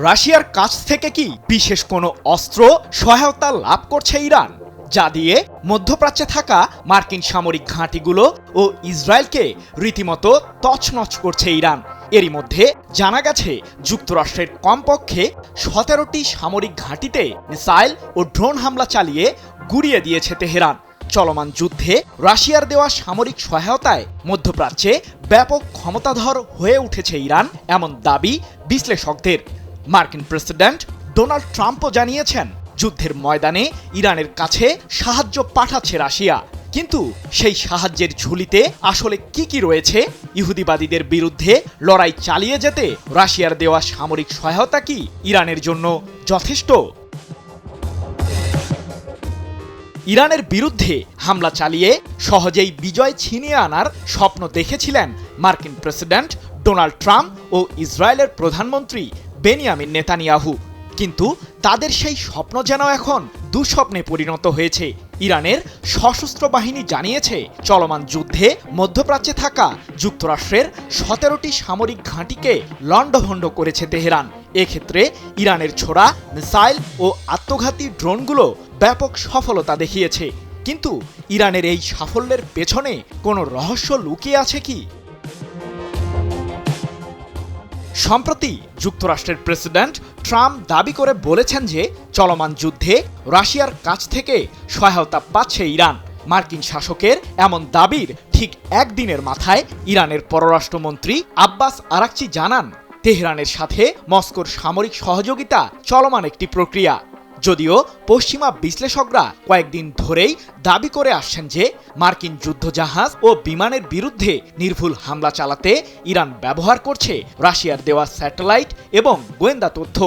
রাশিয়ার কাছ থেকে কি বিশেষ কোনো অস্ত্র সহায়তা লাভ করছে ইরান, যা দিয়ে মধ্যপ্রাচ্যে থাকা মার্কিন সামরিক ঘাঁটিগুলো ও ইসরায়েলকে রীতিমতো তছনছ করছে ইরান? এরই মধ্যে জানা গেছে যুক্তরাষ্ট্রের কমপক্ষে 17টি সামরিক ঘাঁটিতে মিসাইল ও ড্রোন হামলা চালিয়ে গুড়িয়ে দিয়েছে তেহরান। চলমান যুদ্ধে রাশিয়ার দেওয়া সামরিক সহায়তায় মধ্যপ্রাচ্যে ব্যাপক ক্ষমতাধর হয়ে উঠেছে ইরান, এমন দাবি বিশ্লেষকদের। মার্কিন প্রেসিডেন্ট ডোনাল্ড ট্রাম্পও জানিয়েছেন যুদ্ধের ময়দানে ইরানের কাছে সাহায্য পাঠাচ্ছে রাশিয়া। কিন্তু সেই সাহায্যের ঝুলিতে আসলে কি রয়েছে? ইহুদিবাদীদের বিরুদ্ধে লড়াই চালিয়ে যেতে রাশিয়ার দেওয়া সামরিক সহায়তা কি ইরানের জন্য যথেষ্ট? ইরানের বিরুদ্ধে হামলা চালিয়ে সহজেই বিজয় ছিনিয়ে আনার স্বপ্ন দেখেছিলেন মার্কিন প্রেসিডেন্ট ডোনাল্ড ট্রাম্প ও ইসরায়েলের প্রধানমন্ত্রী বেনিয়ামিন নেতানিয়াহু। কিন্তু তাদের সেই স্বপ্ন যেন এখন দুঃস্বপ্নে পরিণত হয়েছে। ইরানের সশস্ত্র বাহিনী জানিয়েছে চলমান যুদ্ধে মধ্যপ্রাচ্যে থাকা যুক্তরাষ্ট্রের 17টি সামরিক ঘাঁটিকে লণ্ডভণ্ড করেছে তেহরান। এক্ষেত্রে ইরানের ছোড়া মিসাইল ও আত্মঘাতী ড্রোনগুলো ব্যাপক সফলতা দেখিয়েছে। কিন্তু ইরানের এই সাফল্যের পেছনে কোনো রহস্য লুকিয়ে আছে কি? সম্প্রতি যুক্তরাষ্ট্রের প্রেসিডেন্ট ট্রাম্প দাবি করে বলেছেন যে চলমান যুদ্ধে রাশিয়ার কাছ থেকে সহায়তা পাচ্ছে ইরান। মার্কিন শাসকের এমন দাবির ঠিক একদিনের মাথায় ইরানের পররাষ্ট্রমন্ত্রী আব্বাস আরাকচি জানান, তেহরানের সাথে মস্কোর সামরিক সহযোগিতা চলমান একটি প্রক্রিয়া। যদিও পশ্চিমা বিশ্লেষকরা কয়েকদিন ধরেই দাবি করে আসছেন যে মার্কিন যুদ্ধজাহাজ ও বিমানের বিরুদ্ধে নির্ভুল হামলা চালাতে ইরান ব্যবহার করছে রাশিয়ার দেওয়া স্যাটেলাইট এবং গোয়েন্দা তথ্য।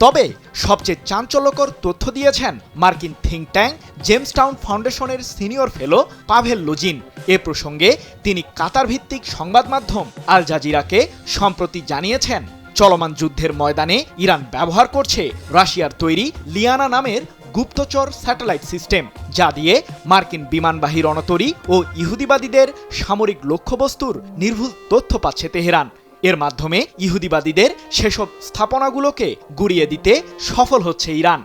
তবে সবচেয়ে চাঞ্চল্যকর তথ্য দিয়েছেন মার্কিন থিঙ্ক ট্যাঙ্ক জেমসটাউন ফাউন্ডেশনের সিনিয়র ফেলো পাভেল লুজিন। এ প্রসঙ্গে তিনি কাতার ভিত্তিক সংবাদ মাধ্যম আল জাজিরাকে সম্প্রতি জানিয়েছেন, চলমান যুদ্ধের ময়দানে ইরান ব্যবহার করছে রাশিয়ার তৈরি লিয়ানা নামের গুপ্তচর স্যাটেলাইট সিস্টেম, যা দিয়ে মার্কিন বিমানবাহী রণতরী ও ইহুদিবাদীদের সামরিক লক্ষ্যবস্তুর নির্ভুল তথ্য পাচ্ছে তেহরান। এর মাধ্যমে ইহুদিবাদীদের সেসব স্থাপনাগুলোকে গুড়িয়ে দিতে সফল হচ্ছে ইরান।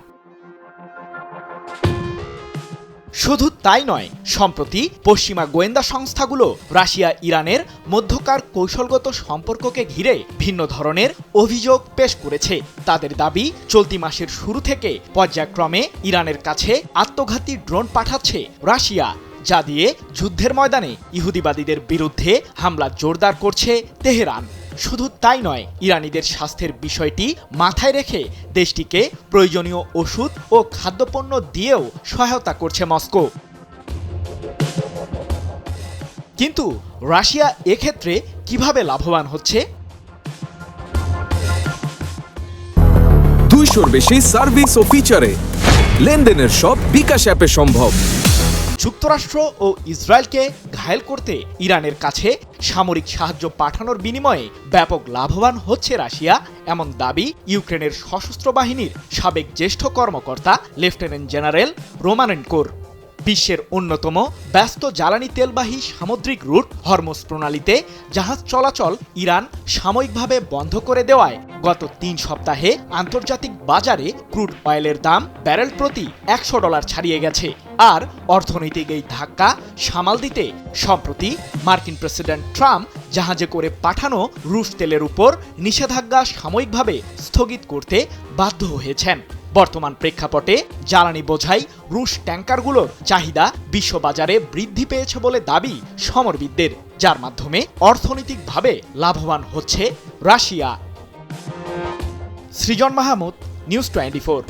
শুধু তাই নয়, সম্প্রতি পশ্চিমা গোয়েন্দা সংস্থাগুলো রাশিয়া ইরানের মধ্যকার কৌশলগত সম্পর্ককে ঘিরে ভিন্ন ধরনের অভিযোগ পেশ করেছে। তাদের দাবি, চলতি মাসের শুরু থেকে পর্যায়ক্রমে ইরানের কাছে আত্মঘাতী ড্রোন পাঠাচ্ছে রাশিয়া, যা দিয়ে যুদ্ধের ময়দানে ইহুদিবাদীদের বিরুদ্ধে হামলা জোরদার করছে তেহরান। শুধু তাই নয়, ইরানিদের স্বাস্থ্যের বিষয়টি মাথায় রেখে দেশটিকে প্রয়োজনীয় ওষুধ ও খাদ্যপণ্য দিয়েও সহায়তা করছে মস্কো। কিন্তু রাশিয়া এক্ষেত্রে কিভাবে লাভবান হচ্ছে? 200-র বেশি সার্ভিস ও ফিচারে লেনদেনের সব বিকাশ অ্যাপে সম্ভব। যুক্তরাষ্ট্র ও ইসরায়েলকে ঘায়েল করতে ইরানের কাছে সামরিক সাহায্য পাঠানোর বিনিময়ে ব্যাপক লাভবান হচ্ছে রাশিয়া, এমন দাবি ইউক্রেনের সশস্ত্র বাহিনীর সাবেক জ্যেষ্ঠ কর্মকর্তা লেফটেন্যান্ট জেনারেল রোমানেনকোর। বিশ্বের অন্যতম ব্যস্ত জ্বালানি তেলবাহী সামুদ্রিক রুট হরমুজ প্রণালীতে জাহাজ চলাচল ইরান সাময়িকভাবে বন্ধ করে দেওয়ায় গত 3 সপ্তাহে আন্তর্জাতিক বাজারে ক্রুড অয়েলের দাম ব্যারেল প্রতি $100 ছাড়িয়ে গেছে। আর অর্থনৈতিক এই ধাক্কা সামাল দিতে সম্প্রতি মার্কিন প্রেসিডেন্ট ট্রাম্প জাহাজে করে পাঠানো রুশ তেলের উপর নিষেধাজ্ঞা সাময়িকভাবে স্থগিত করতে বাধ্য হয়েছেন। বর্তমান প্রেক্ষাপটে জ্বালানি বোঝাই রুশ ট্যাঙ্কারগুলোর চাহিদা বিশ্ববাজারে বৃদ্ধি পেয়েছে বলে দাবি সমরবিদদের, যার মাধ্যমে অর্থনৈতিকভাবে লাভবান হচ্ছে রাশিয়া। সৃজন মাহমুদ, নিউজ 24।